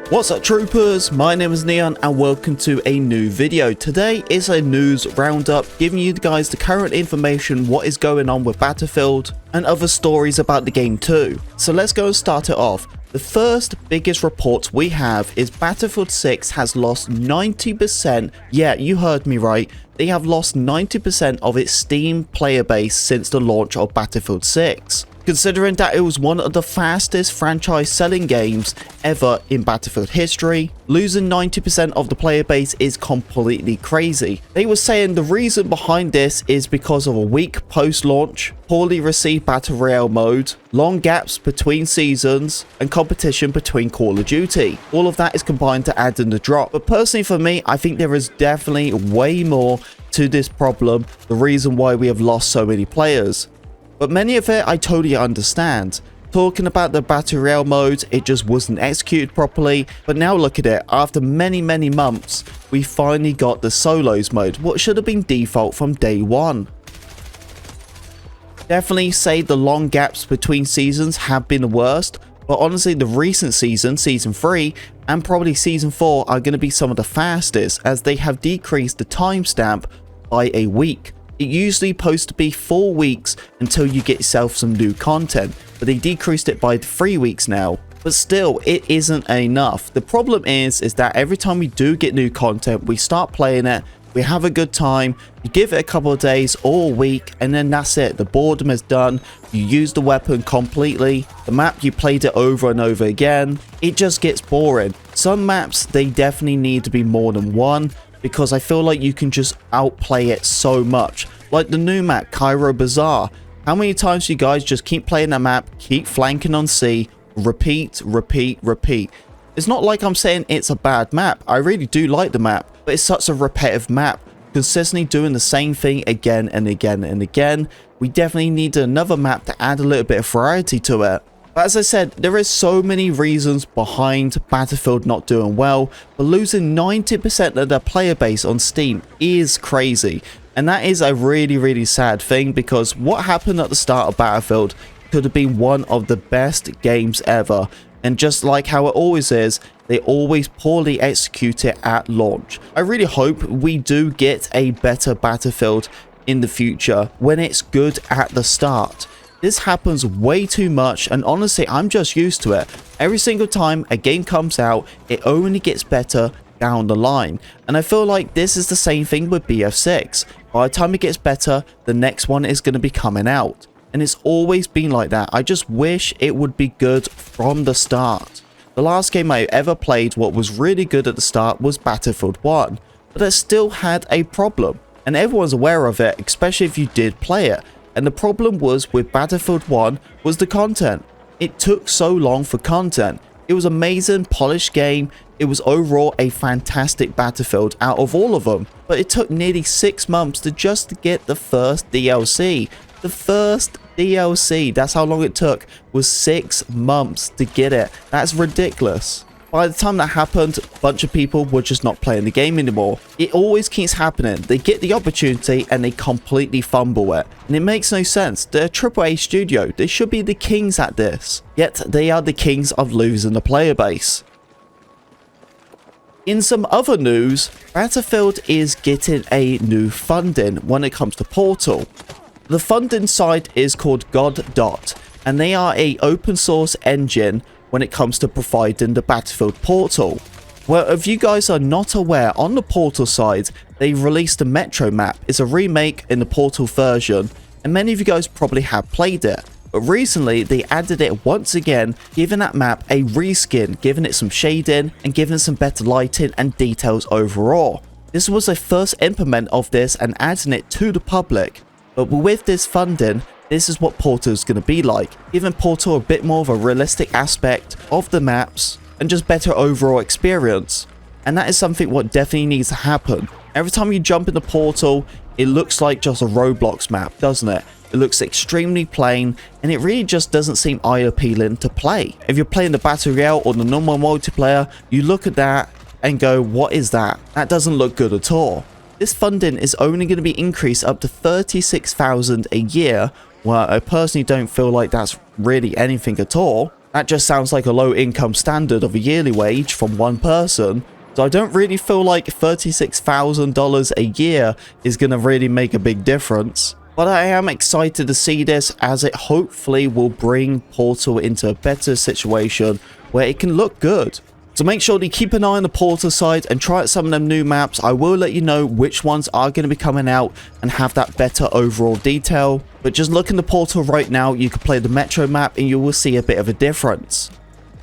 What's up troopers, my name is Neon and welcome to a new video. Today is a news roundup giving you guys the current information, what is going on with Battlefield and other stories about the game too. So let's go and start it off. The first biggest report we have is Battlefield 6 has lost 90%, yeah you heard me right, they have lost 90% of its Steam player base since the launch of Battlefield 6. Considering that it was one of the fastest franchise selling games ever in Battlefield history, losing 90% of the player base is completely crazy. They were saying the reason behind this is because of a weak post-launch, poorly received Battle Royale mode, long gaps between seasons, and competition between Call of Duty. All of that is combined to add in the drop. But personally for me, I think there is definitely way more to this problem, the reason why we have lost so many players. But many of it I totally understand. Talking about the Battle Royale mode, it just wasn't executed properly, but now look at it, after many months, we finally got the solos mode, what should have been default from day one. Definitely say the long gaps between seasons have been the worst, but honestly the recent season, Season 3, and probably Season 4 are going to be some of the fastest, as they have decreased the timestamp by a week. It usually supposed to be 4 weeks until you get yourself some new content, but they decreased it by 3 weeks now. But still, it isn't enough. The problem is that every time we do get new content, we start playing it, we have a good time, you give it a couple of days or a week, and then that's it. The boredom is done, you use the weapon completely, the map you played it over and over again, it just gets boring. Some maps, they definitely need to be more than one, because I feel like you can just outplay it so much. Like the new map, Cairo Bazaar. How many times do you guys just keep playing that map, keep flanking on C, repeat. It's not like I'm saying it's a bad map. I really do like the map, but it's such a repetitive map. Consistently doing the same thing again and again and again. We definitely need another map to add a little bit of variety to it. But as I said, there is so many reasons behind Battlefield not doing well, but losing 90% of their player base on Steam is crazy. And that is a really sad thing, because what happened at the start of Battlefield could have been one of the best games ever. And just like how it always is, they always poorly execute it at launch. I really hope we do get a better Battlefield in the future when it's good at the start. This happens way too much, and honestly I'm just used to it. Every single time a game comes out, it only gets better down the line, and I feel like this is the same thing with BF6. By the time it gets better, the next one is going to be coming out, and it's always been like that. I just wish it would be good from the start. The last game I ever played what was really good at the start was Battlefield 1, but it still had a problem, and everyone's aware of it, especially if you did play it. And the problem was with Battlefield 1 was the content. It took so long for content. It was an amazing, polished game. It was overall a fantastic Battlefield out of all of them. But it took nearly 6 months to just get the first DLC. The first DLC, that's how long it took, was 6 months to get it. That's ridiculous. By the time that happened, a bunch of people were just not playing the game anymore. It always keeps happening. They get the opportunity and they completely fumble it. And it makes no sense. They're a AAA studio. They should be the kings at this. Yet they are the kings of losing the player base. In some other news, Battlefield is getting a new funding when it comes to Portal. The funding site is called God. And they are an open source engine when it comes to providing the Battlefield portal. Well, if you guys are not aware, on the Portal side, they released a Metro map. It's a remake in the Portal version, and many of you guys probably have played it. But recently, they added it once again, giving that map a reskin, giving it some shading, and giving it some better lighting and details overall. This was the first implement of this and adding it to the public. But with this funding, this is what Portal is going to be like, giving Portal a bit more of a realistic aspect of the maps and just better overall experience. And that is something what definitely needs to happen. Every time you jump in the Portal, it looks like just a Roblox map, doesn't it? It looks extremely plain, and it really just doesn't seem eye appealing to play. If you're playing the Battle Royale or the normal multiplayer, you look at that and go, what is that? That doesn't look good at all. This funding is only going to be increased up to 36,000 a year, well, I personally don't feel like that's really anything at all. That just sounds like a low income standard of a yearly wage from one person. So I don't really feel like $36,000 a year is going to really make a big difference. But I am excited to see this, as it hopefully will bring Portal into a better situation where it can look good. So make sure to keep an eye on the Portal side and try out some of them new maps. I will let you know which ones are going to be coming out and have that better overall detail. But just look in the Portal right now, you can play the Metro map and you will see a bit of a difference.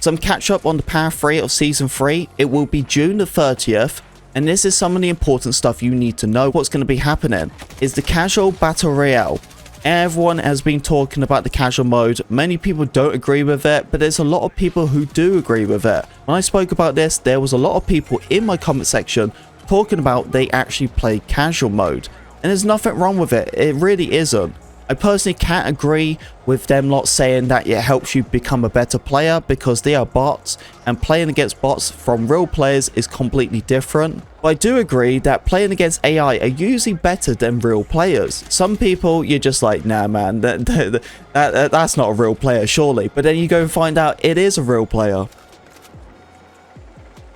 Some catch up on the Path 3 of Season 3. It will be June the 30th. And this is some of the important stuff you need to know. What's going to be happening is the casual battle royale. Everyone has been talking about the casual mode. Many people don't agree with it, but there's a lot of people who do agree with it. When I spoke about this, there was a lot of people in my comment section talking about they actually play casual mode. And there's nothing wrong with it. It really isn't. I personally can't agree with them lot saying that it helps you become a better player, because they are bots and playing against bots from real players is completely different. But I do agree that playing against AI are usually better than real players. Some people you're just like, nah man, that's not a real player surely. But then you go and find out it is a real player.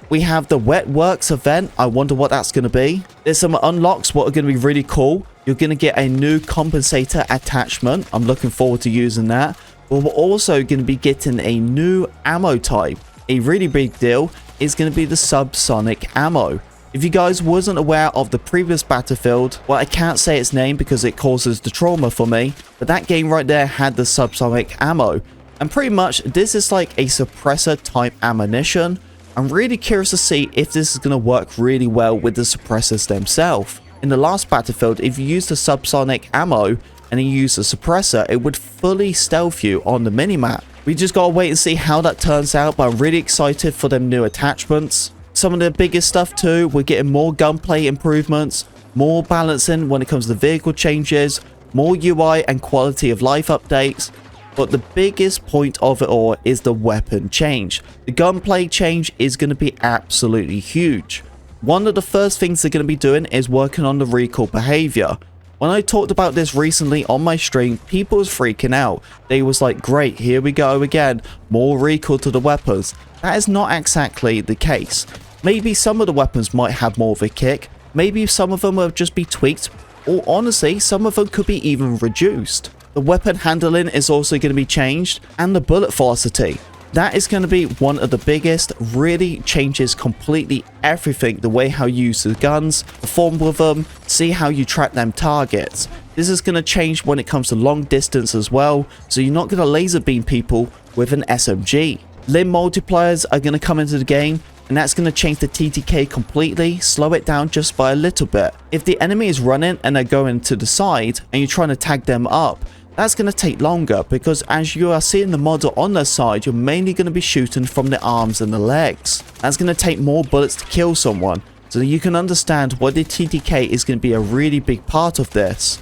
We have the Wet Works event. I wonder what that's going to be. There's some unlocks what are going to be really cool. You're going to get a new compensator attachment. I'm looking forward to using that. But we're also going to be getting a new ammo type. A really big deal is going to be the subsonic ammo. If you guys wasn't aware of the previous Battlefield, well, I can't say its name because it causes the trauma for me, but that game right there had the subsonic ammo. And pretty much this is like a suppressor type ammunition. I'm really curious to see if this is going to work really well with the suppressors themselves. In the last Battlefield, if you use the subsonic ammo and you use the suppressor, it would fully stealth you on the minimap. We just gotta wait and see how that turns out, but I'm really excited for them new attachments. Some of the biggest stuff too, we're getting more gunplay improvements, more balancing when it comes to vehicle changes, more UI and quality of life updates. But the biggest point of it all is the weapon change. The gunplay change is going to be absolutely huge. One of the first things they're going to be doing is working on the recoil behavior. When I talked about this recently on my stream, people was freaking out. They was like, great, here we go again, more recoil to the weapons. That is not exactly the case. Maybe some of the weapons might have more of a kick, maybe some of them will just be tweaked, or honestly, some of them could be even reduced. The weapon handling is also going to be changed, and the bullet velocity. That is going to be one of the biggest, really changes completely everything, the way how you use the guns, perform with them, see how you track them targets. This is going to change when it comes to long distance as well, so you're not going to laser beam people with an SMG. Limb multipliers are going to come into the game, and that's going to change the TTK completely, slow it down just by a little bit. If the enemy is running and they're going to the side and you're trying to tag them up, that's going to take longer, because as you are seeing the model on their side, you're mainly going to be shooting from the arms and the legs. That's going to take more bullets to kill someone, so you can understand why the TTK is going to be a really big part of this.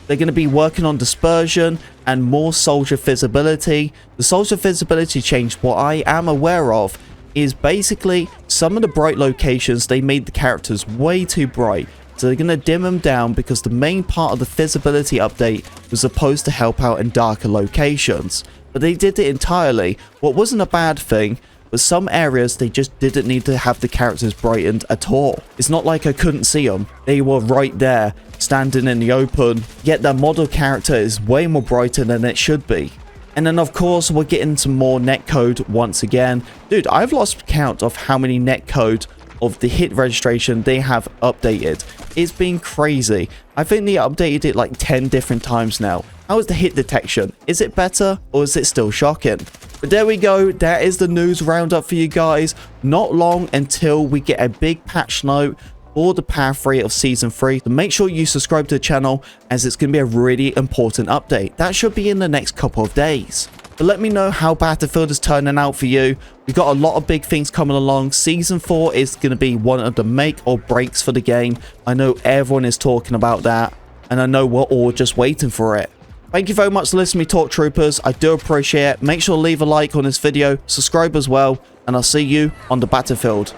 They're going to be working on dispersion and more soldier visibility. The soldier visibility change, what I am aware of, is basically some of the bright locations, they made the characters way too bright. So they're going to dim them down, because the main part of the visibility update was supposed to help out in darker locations. But they did it entirely. What wasn't a bad thing, but some areas they just didn't need to have the characters brightened at all. It's not like I couldn't see them. They were right there, standing in the open, yet their model character is way more brighter than it should be. And then of course we're getting some more netcode once again. Dude, I've lost count of how many netcode of the hit registration they have updated. It's been crazy. I think they updated it like 10 different times now. How is the hit detection? Is it better, or is it still shocking? But there we go. That is the news roundup for you guys. Not long until we get a big patch note for the Path 3 of Season 3. So make sure you subscribe to the channel, as it's going to be a really important update. That should be in the next couple of days. But let me know how Battlefield is turning out for you. We've got a lot of big things coming along. Season 4 is going to be one of the make or breaks for the game. I know everyone is talking about that, and I know we're all just waiting for it. Thank you very much for listening to me talk, troopers. I do appreciate it. Make sure to leave a like on this video, subscribe as well, and I'll see you on the battlefield.